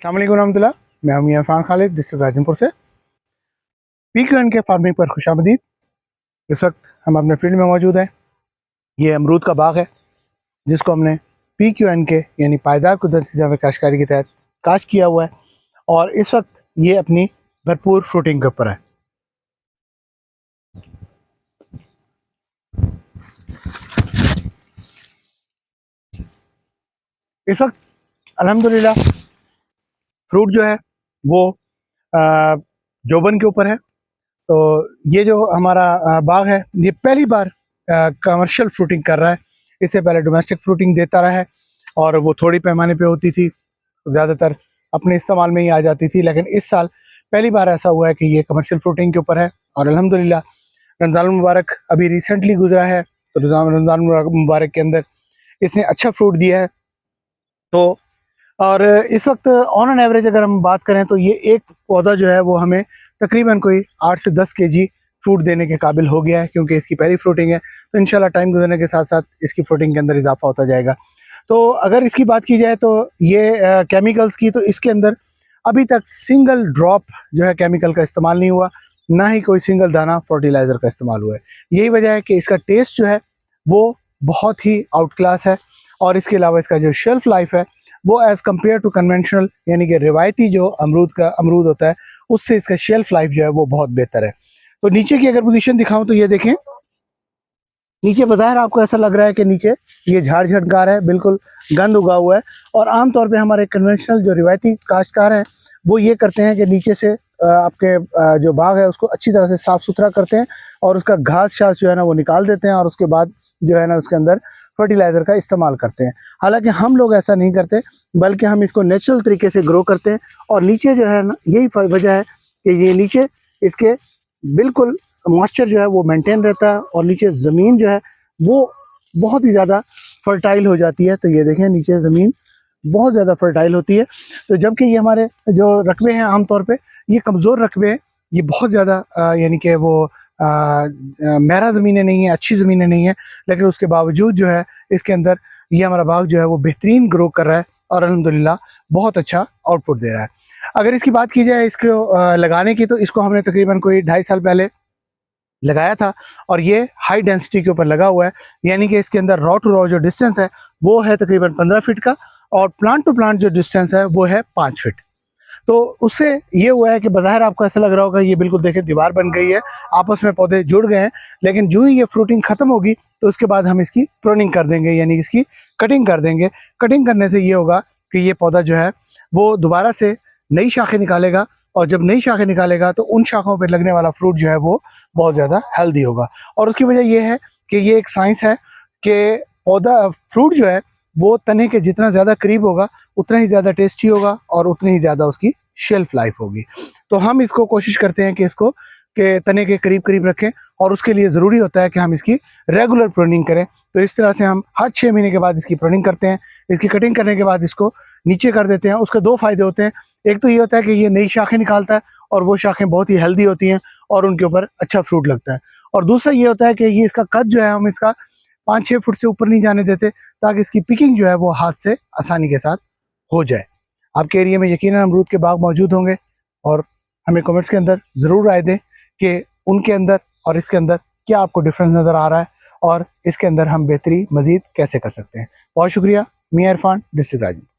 अस्सलाम वालेकुम रहमतुल्लाह। मैं हूं इरफान खालिद, डिस्ट्रिक्ट राजनपुर से। PQN के फार्मिंग पर खुशामदीद। इस वक्त हम अपने फील्ड में मौजूद हैं। ये अमरूद का बाग है जिसको हमने PQN के यानी पायदार कुदरती जामे काश्तकारी के तहत काश्त किया हुआ है और इस वक्त ये अपनी भरपूर फ्रूटिंग के ऊपर है। इस वक्त अल्हम्दुलिल्लाह फ्रूट जो है वो जोबन के ऊपर है। तो ये जो हमारा बाग है ये पहली बार कमर्शियल फ्रूटिंग कर रहा है। इससे पहले डोमेस्टिक फ्रूटिंग देता रहा है और वो थोड़ी पैमाने पे होती थी, ज़्यादातर अपने इस्तेमाल में ही आ जाती थी। लेकिन इस साल पहली बार ऐसा हुआ है कि ये कमर्शियल फ्रूटिंग के ऊपर है और अल्हम्दुलिल्लाह रमज़ान मुबारक अभी रिसेंटली गुजरा है। तो रमज़ान मुबारक के अंदर इसने अच्छा फ्रूट दिया है। तो और इस वक्त ऑन एन एवरेज अगर हम बात करें तो ये एक पौधा जो है वो हमें तकरीबन कोई 8 से 10 केजी फ्रूट देने के काबिल हो गया है, क्योंकि इसकी पहली फ्रूटिंग है। तो इंशाल्लाह टाइम गुजरने के साथ साथ इसकी फ्रूटिंग के अंदर इजाफा होता जाएगा। तो अगर इसकी बात की जाए तो ये केमिकल्स की, तो इसके अंदर अभी तक सिंगल ड्रॉप जो है केमिकल का इस्तेमाल नहीं हुआ, ना ही कोई सिंगल दाना फर्टिलाइज़र का इस्तेमाल हुआ है। यही वजह है कि इसका टेस्ट जो है वो बहुत ही आउट क्लास है। और इसके अलावा इसका जो शेल्फ लाइफ है वो एज़ कम्पेयर टू कन्वेंशनल यानी कि रिवायती जो अमरूद होता है उससे इसका शेल्फ लाइफ जो है वो बहुत बेहतर है। तो नीचे की अगर पोजीशन दिखाऊं तो ये देखें, नीचे बज़ाहिर आपको ऐसा लग रहा है कि नीचे ये झाड़ झटकार है, बिल्कुल गंद उगा हुआ है। और आमतौर पे हमारे कन्वेंशनल जो रिवायती काश्तकार हैं वो ये करते हैं कि नीचे से आपके जो बाग है उसको अच्छी तरह से साफ़ सुथरा करते हैं और उसका घास शास जो है ना वो निकाल देते हैं और उसके बाद जो है ना उसके अंदर फर्टिलाइज़र का इस्तेमाल करते हैं। हालांकि हम लोग ऐसा नहीं करते, बल्कि हम इसको नेचुरल तरीके से ग्रो करते हैं। और नीचे जो है ना यही वजह है कि ये नीचे इसके बिल्कुल मॉइस्चर जो है वो मेंटेन रहता है और नीचे ज़मीन जो है वो बहुत ही ज़्यादा फर्टाइल हो जाती है। तो ये देखें नीचे ज़मीन बहुत ज़्यादा फर्टाइल होती है। तो जबकि ये हमारे जो रकबे हैं आमतौर पे ये कमज़ोर रकबे हैं, ये बहुत ज़्यादा यानी कि वो महरा ज़मीनें नहीं है, अच्छी ज़मीनें नहीं है, लेकिन उसके बावजूद जो है इसके अंदर ये हमारा बाग जो है वो बेहतरीन ग्रो कर रहा है और अल्हम्दुलिल्लाह बहुत अच्छा आउटपुट दे रहा है। अगर इसकी बात की जाए इसको लगाने की, तो इसको हमने तकरीबन कोई 2.5 साल पहले लगाया था और ये हाई डेंसिटी के ऊपर लगा हुआ है। यानी कि इसके अंदर रॉ टू रॉ जो डिस्टेंस है वो है तकरीबन 15 फीट का और प्लांट टू प्लांट जो डिस्टेंस है वो है 5 फीट। तो उससे ये हुआ है कि बाहर आपको ऐसा लग रहा होगा ये बिल्कुल देखें दीवार बन गई है, आपस में पौधे जुड़ गए हैं। लेकिन जो ही ये फ्रूटिंग ख़त्म होगी तो उसके बाद हम इसकी प्रूनिंग कर देंगे, यानी इसकी कटिंग कर देंगे। कटिंग करने से ये होगा कि ये पौधा जो है वो दोबारा से नई शाखें निकालेगा और जब नई शाखें निकालेगा तो उन शाखों पर लगने वाला फ्रूट जो है वो बहुत ज़्यादा हेल्दी होगा। और उसकी वजह ये है कि ये एक साइंस है कि पौधा फ्रूट जो है वो तने के जितना ज़्यादा करीब होगा उतना ही ज़्यादा टेस्टी होगा और उतनी ही ज़्यादा उसकी शेल्फ लाइफ होगी। तो हम इसको कोशिश करते हैं कि इसको के तने के करीब करीब रखें और उसके लिए ज़रूरी होता है कि हम इसकी रेगुलर प्रूनिंग करें। तो इस तरह से हम हर 6 महीने के बाद इसकी प्रूनिंग करते हैं। इसकी कटिंग करने के बाद इसको नीचे कर देते हैं। उसके 2 फ़ायदे होते हैं। एक तो ये होता है कि ये नई शाखें निकालता है और वो शाखें बहुत ही हेल्दी होती हैं और उनके ऊपर अच्छा फ्रूट लगता है। और दूसरा ये होता है कि ये इसका कद जो है हम इसका 5-6 फुट से ऊपर नहीं जाने देते, ताकि इसकी पिकिंग जो है वो हाथ से आसानी के साथ हो जाए। आपके एरिया में यकीनन अमरूद के बाग मौजूद होंगे और हमें कमेंट्स के अंदर ज़रूर राय दें कि उनके अंदर और इसके अंदर क्या आपको डिफरेंस नज़र आ रहा है और इसके अंदर हम बेहतरी मज़ीद कैसे कर सकते हैं। बहुत शुक्रिया। मियां इरफान, डिस्ट्रिक्ट राजनपुर।